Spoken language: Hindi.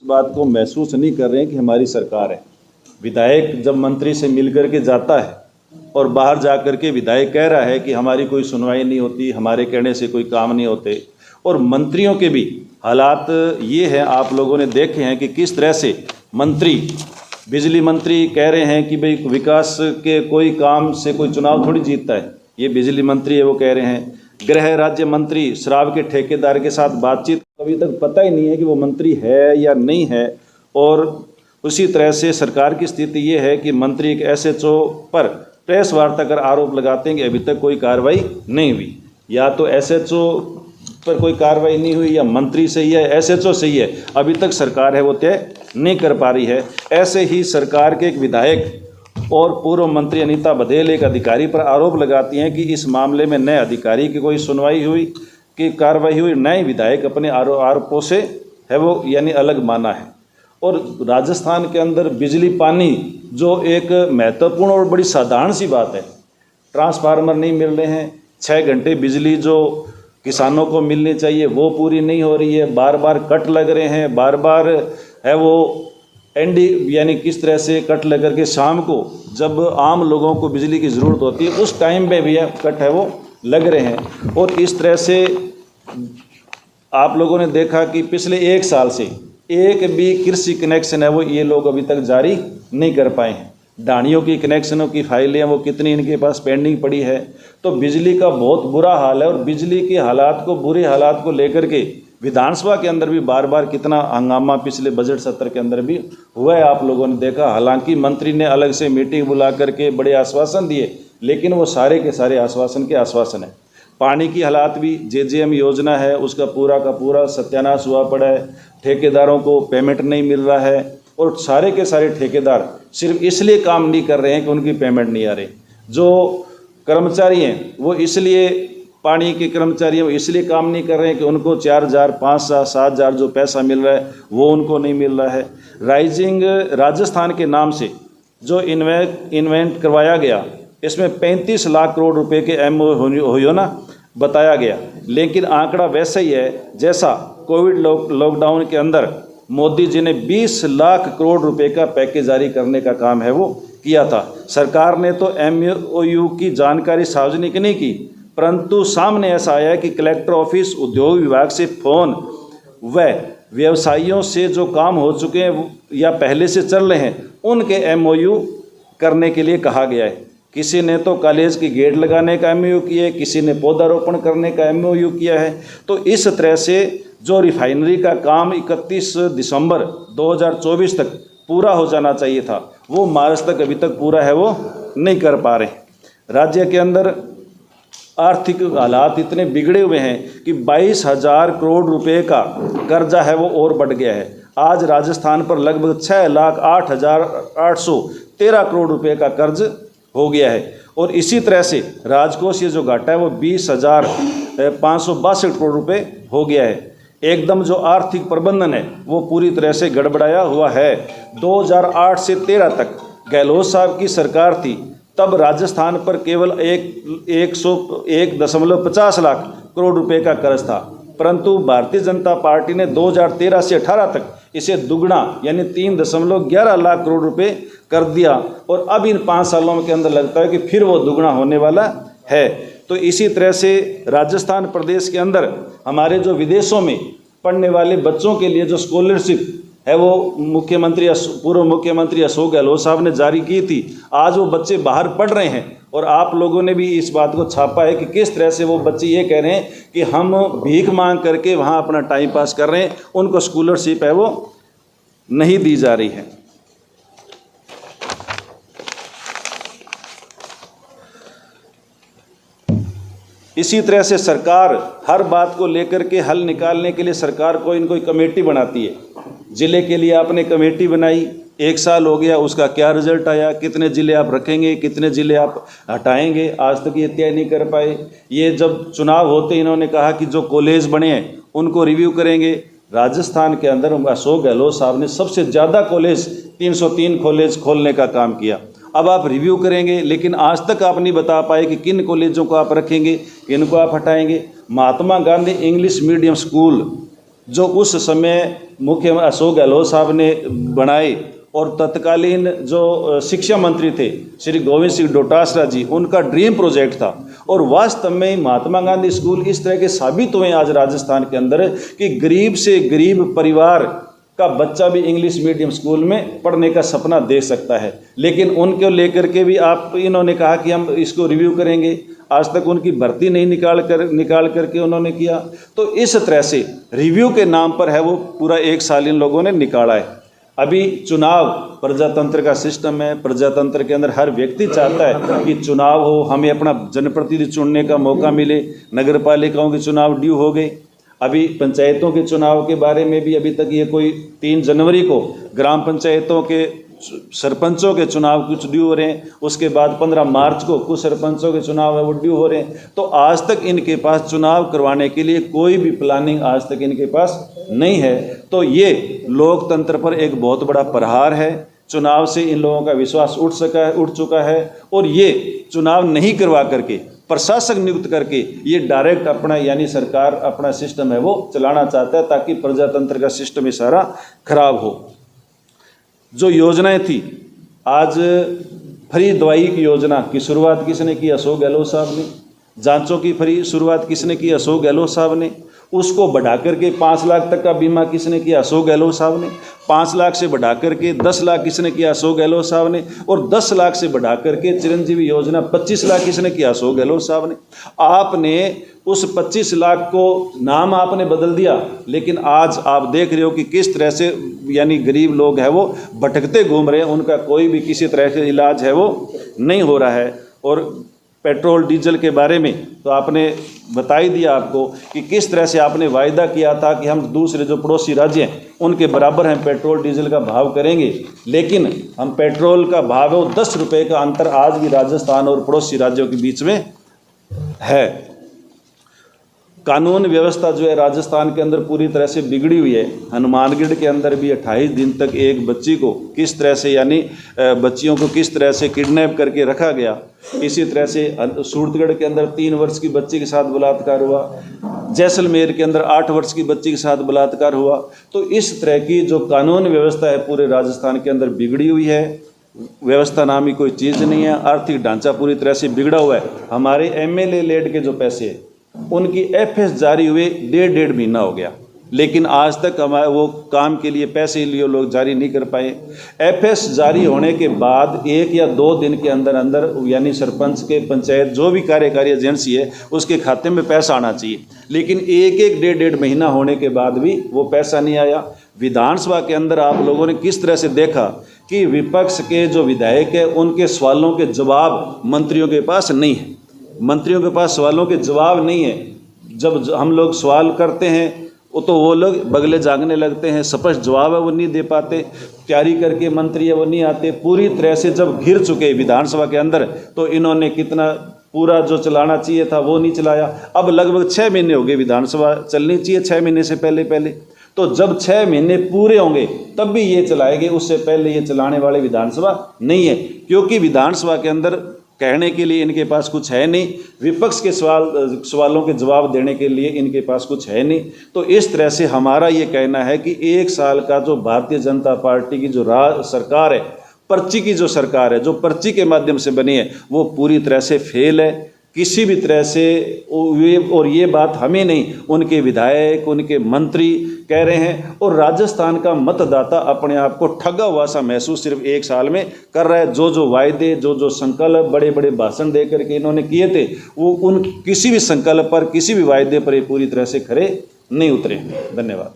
इस बात को महसूस नहीं कर रहे हैं कि हमारी सरकार है। विधायक जब मंत्री से मिलकर के जाता है और बाहर जा कर के विधायक कह रहा है कि हमारी कोई सुनवाई नहीं होती, हमारे कहने से कोई काम नहीं होते, और मंत्रियों के भी हालात ये हैं, आप लोगों ने देखे हैं कि किस तरह से मंत्री, बिजली मंत्री कह रहे हैं कि भाई विकास के कोई काम से कोई चुनाव थोड़ी जीतता है, ये बिजली मंत्री है वो कह रहे हैं। गृह राज्य मंत्री शराब के ठेकेदार के साथ बातचीत, अभी तक पता ही नहीं है कि वो मंत्री है या नहीं है। और उसी तरह से सरकार की स्थिति ये है कि मंत्री एक एसएचओ पर प्रेस वार्ता कर आरोप लगाते हैं कि अभी तक कोई कार्रवाई नहीं हुई। या तो एसएचओ पर कोई कार्रवाई नहीं हुई या मंत्री सही है, एसएचओ सही है, अभी तक सरकार है वो तय नहीं कर पा रही है। ऐसे ही सरकार के एक विधायक और पूर्व मंत्री अनीता बघेल एक अधिकारी पर आरोप लगाती हैं कि इस मामले में नए अधिकारी की कोई सुनवाई हुई, कि कार्रवाई हुई, नए विधायक अपने आरोपों से है वो यानी अलग माना है। और राजस्थान के अंदर बिजली पानी जो एक महत्वपूर्ण और बड़ी साधारण सी बात है, ट्रांसफार्मर नहीं मिल रहे हैं, 6 घंटे बिजली जो किसानों को मिलनी चाहिए वो पूरी नहीं हो रही है, बार बार कट लग रहे हैं, बार बार है वो यानी किस तरह से कट लग करके शाम को जब आम लोगों को बिजली की ज़रूरत होती है उस टाइम पे भी कट है वो लग रहे हैं। और इस तरह से आप लोगों ने देखा कि पिछले 1 साल से एक भी कृषि कनेक्शन है वो ये लोग अभी तक जारी नहीं कर पाए हैं। ढाणियों की कनेक्शनों की फाइलें वो कितनी इनके पास पेंडिंग पड़ी है। तो बिजली का बहुत बुरा हाल है। और बिजली के हालात को, बुरे हालात को लेकर के विधानसभा के अंदर भी बार बार कितना हंगामा पिछले बजट सत्र के अंदर भी हुआ है, आप लोगों ने देखा। हालांकि मंत्री ने अलग से मीटिंग बुला करके बड़े आश्वासन दिए, लेकिन वो सारे के सारे आश्वासन के आश्वासन है। पानी की हालात भी, जेजेएम योजना है उसका पूरा का पूरा सत्यानाश हुआ पड़ा है, ठेकेदारों को पेमेंट नहीं मिल रहा है। और सारे के सारे ठेकेदार सिर्फ इसलिए काम नहीं कर रहे हैं कि उनकी पेमेंट नहीं आ रही। जो कर्मचारी हैं वो इसलिए, पानी के कर्मचारी हैं वो इसलिए काम नहीं कर रहे हैं कि उनको 4,000, 5,000, 7,000 जो पैसा मिल रहा है वो उनको नहीं मिल रहा है। राइजिंग राजस्थान के नाम से जो इन्वेंट करवाया गया, इसमें 35 लाख करोड़ रुपए के MOU ना बताया गया, लेकिन आंकड़ा वैसा ही है जैसा कोविड लॉकडाउन के अंदर मोदी जी ने 20 लाख करोड़ रुपए का पैकेज जारी करने का काम है वो किया था। सरकार ने तो MOU की जानकारी सार्वजनिक नहीं की, परंतु सामने ऐसा आया है कि कलेक्टर ऑफिस, उद्योग विभाग से फ़ोन व व्यवसायियों से जो काम हो चुके हैं या पहले से चल रहे हैं उनके MOU करने के लिए कहा गया है। किसी ने तो कॉलेज की गेट लगाने का MOU किया है, किसी ने पौधारोपण करने का MOU किया है। तो इस तरह से जो रिफाइनरी का काम 31 दिसंबर 2024 तक पूरा हो जाना चाहिए था, वो मार्च तक अभी तक पूरा है वो नहीं कर पा रहे। राज्य के अंदर आर्थिक हालात इतने बिगड़े हुए हैं कि 22,000 करोड़ रुपए का कर्जा है वो और बढ़ गया है। आज राजस्थान पर लगभग 6,08,813 करोड़ रुपए का कर्ज हो गया है। और इसी तरह से राजकोषीय जो घाटा है वो 20,562 करोड़ रुपए हो गया है। एकदम जो आर्थिक प्रबंधन है वो पूरी तरह से गड़बड़ाया हुआ है। 2008 से 13 तक गहलोत साहब की सरकार थी, तब राजस्थान पर केवल 101.50 लाख करोड़ रुपए का कर्ज था, परंतु भारतीय जनता पार्टी ने 2013 से 18 तक इसे दुगना यानी 3.11 लाख करोड़ रुपए कर दिया। और अब इन 5 सालों के अंदर लगता है कि फिर वो दुगना होने वाला है। तो इसी तरह से राजस्थान प्रदेश के अंदर हमारे जो विदेशों में पढ़ने वाले बच्चों के लिए जो स्कॉलरशिप है वो पूर्व मुख्यमंत्री अशोक गहलोत साहब ने जारी की थी। आज वो बच्चे बाहर पढ़ रहे हैं और आप लोगों ने भी इस बात को छापा है कि किस तरह से वो बच्चे ये कह रहे हैं कि हम भीख मांग करके वहाँ अपना टाइम पास कर रहे हैं, उनको स्कॉलरशिप है वो नहीं दी जा रही है। इसी तरह से सरकार हर बात को लेकर के हल निकालने के लिए सरकार कोई कमेटी बनाती है। ज़िले के लिए आपने कमेटी बनाई, 1 साल हो गया, उसका क्या रिजल्ट आया, कितने ज़िले आप रखेंगे, कितने ज़िले आप हटाएंगे, आज तक ये तय नहीं कर पाए। ये जब चुनाव होते इन्होंने कहा कि जो कॉलेज बने हैं उनको रिव्यू करेंगे। राजस्थान के अंदर अशोक गहलोत साहब ने सबसे ज़्यादा कॉलेज 303 कॉलेज खोलने का काम किया। अब आप रिव्यू करेंगे, लेकिन आज तक आप नहीं बता पाए कि किन कॉलेजों को आप रखेंगे, किन को आप हटाएंगे। Mahatma Gandhi English medium school जो उस समय मुख्यमंत्री अशोक गहलोत साहब ने बनाए और तत्कालीन जो शिक्षा मंत्री थे श्री गोविंद सिंह डोटासरा जी, उनका ड्रीम प्रोजेक्ट था। और वास्तव में महात्मा गांधी स्कूल इस तरह के साबित हुए आज राजस्थान के अंदर कि गरीब से गरीब परिवार का बच्चा भी इंग्लिश मीडियम स्कूल में पढ़ने का सपना देख सकता है। लेकिन उनको लेकर के भी इन्होंने कहा कि हम इसको रिव्यू करेंगे, आज तक उनकी भर्ती नहीं निकाल करके उन्होंने किया। तो इस तरह से रिव्यू के नाम पर है वो पूरा 1 साल इन लोगों ने निकाला है। अभी चुनाव प्रजातंत्र का सिस्टम है, प्रजातंत्र के अंदर हर व्यक्ति चाहता है कि चुनाव हो, हमें अपना जनप्रतिनिधि चुनने का मौका मिले। नगर पालिकाओं के चुनाव ड्यू हो गए, अभी पंचायतों के चुनाव के बारे में भी अभी तक ये कोई 3 जनवरी को ग्राम पंचायतों के सरपंचों के चुनाव कुछ ड्यू हो रहे हैं, उसके बाद 15 मार्च को कुछ सरपंचों के चुनाव है वो ड्यू हो रहे हैं। तो आज तक इनके पास चुनाव करवाने के लिए कोई भी प्लानिंग आज तक इनके पास नहीं है। तो ये लोकतंत्र पर एक बहुत बड़ा प्रहार है। चुनाव से इन लोगों का विश्वास उठ चुका है और ये चुनाव नहीं करवा करके प्रशासक नियुक्त करके ये डायरेक्ट अपना यानी सरकार अपना सिस्टम है वो चलाना चाहता है, ताकि प्रजातंत्र का सिस्टम ही सारा खराब हो। जो योजनाएं थी, आज फ्री दवाई की योजना की शुरुआत किसने की? अशोक गहलोत साहब ने। जांचों की फ्री शुरुआत किसने की? अशोक गहलोत साहब ने। उसको बढ़ा करके 5 लाख तक का बीमा किसने किया? अशोक गहलोत साहब ने। 5 लाख से बढ़ा करके 10 लाख किसने किया? अशोक गहलोत साहब ने। और 10 लाख से बढ़ा करके चिरंजीवी योजना 25 लाख किसने किया? अशोक गहलोत साहब ने। आपने उस 25 लाख को नाम आपने बदल दिया, लेकिन आज आप देख रहे हो कि किस तरह से यानी गरीब लोग हैं वो भटकते घूम रहे हैं, उनका कोई भी किसी तरह से इलाज है वो नहीं हो रहा है। और पेट्रोल डीजल के बारे में तो आपने बता ही दिया आपको कि किस तरह से आपने वायदा किया था कि हम दूसरे जो पड़ोसी राज्य हैं उनके बराबर हम पेट्रोल डीजल का भाव करेंगे, लेकिन हम पेट्रोल का भाव है वो 10 रुपये का अंतर आज भी राजस्थान और पड़ोसी राज्यों के बीच में है। कानून व्यवस्था जो है राजस्थान के अंदर पूरी तरह से बिगड़ी हुई है। हनुमानगढ़ के अंदर भी 28 दिन तक एक बच्ची को किस तरह से यानी बच्चियों को किस तरह से किडनैप करके रखा गया। इसी तरह से सूरतगढ़ के अंदर 3 वर्ष की बच्ची के साथ बलात्कार हुआ। जैसलमेर के अंदर 8 वर्ष की बच्ची के साथ बलात्कार हुआ। तो इस तरह की जो कानून व्यवस्था है पूरे राजस्थान के अंदर बिगड़ी हुई है। व्यवस्था नामी कोई चीज़ नहीं है। आर्थिक ढांचा पूरी तरह से बिगड़ा हुआ है। हमारे MLA लेड के जो पैसे हैं उनकी FS जारी हुए 1.5 महीना हो गया, लेकिन आज तक हमारे वो काम के लिए पैसे लिए लोग जारी नहीं कर पाए। FS जारी होने के बाद 1 या 2 दिन के अंदर अंदर यानी सरपंच के पंचायत जो भी कार्यकारी एजेंसी है उसके खाते में पैसा आना चाहिए, लेकिन 1-1 महीना होने के बाद भी वो पैसा नहीं आया। विधानसभा के अंदर आप लोगों ने किस तरह से देखा कि विपक्ष के जो विधायक है उनके सवालों के जवाब मंत्रियों के पास नहीं है। मंत्रियों के पास सवालों के जवाब नहीं है। जब हम लोग सवाल करते हैं तो वो लोग बगले जागने लगते हैं, स्पष्ट जवाब है वो नहीं दे पाते, तैयारी करके मंत्री है वो नहीं आते। पूरी तरह से जब घिर चुके विधानसभा के अंदर तो इन्होंने कितना पूरा जो चलाना चाहिए था वो नहीं चलाया। अब लगभग 6 महीने हो गए, विधानसभा चलनी चाहिए 6 महीने से पहले तो जब 6 महीने पूरे होंगे तब भी ये चलाएंगे, उससे पहले ये चलाने वाले विधानसभा नहीं है, क्योंकि विधानसभा के अंदर कहने के लिए इनके पास कुछ है नहीं। विपक्ष के सवालों के जवाब देने के लिए इनके पास कुछ है नहीं। तो इस तरह से हमारा ये कहना है कि 1 साल का जो भारतीय जनता पार्टी की जो सरकार है, पर्ची की जो सरकार है, जो पर्ची के माध्यम से बनी है, वो पूरी तरह से फेल है किसी भी तरह से। और ये बात हमें नहीं, उनके विधायक उनके मंत्री कह रहे हैं, और राजस्थान का मतदाता अपने आप को ठगा हुआ सा महसूस सिर्फ 1 साल में कर रहा है। जो वायदे जो संकल्प बड़े बड़े भाषण दे करके इन्होंने किए थे वो उन किसी भी संकल्प पर किसी भी वायदे पर पूरी तरह से खरे नहीं उतरे। धन्यवाद।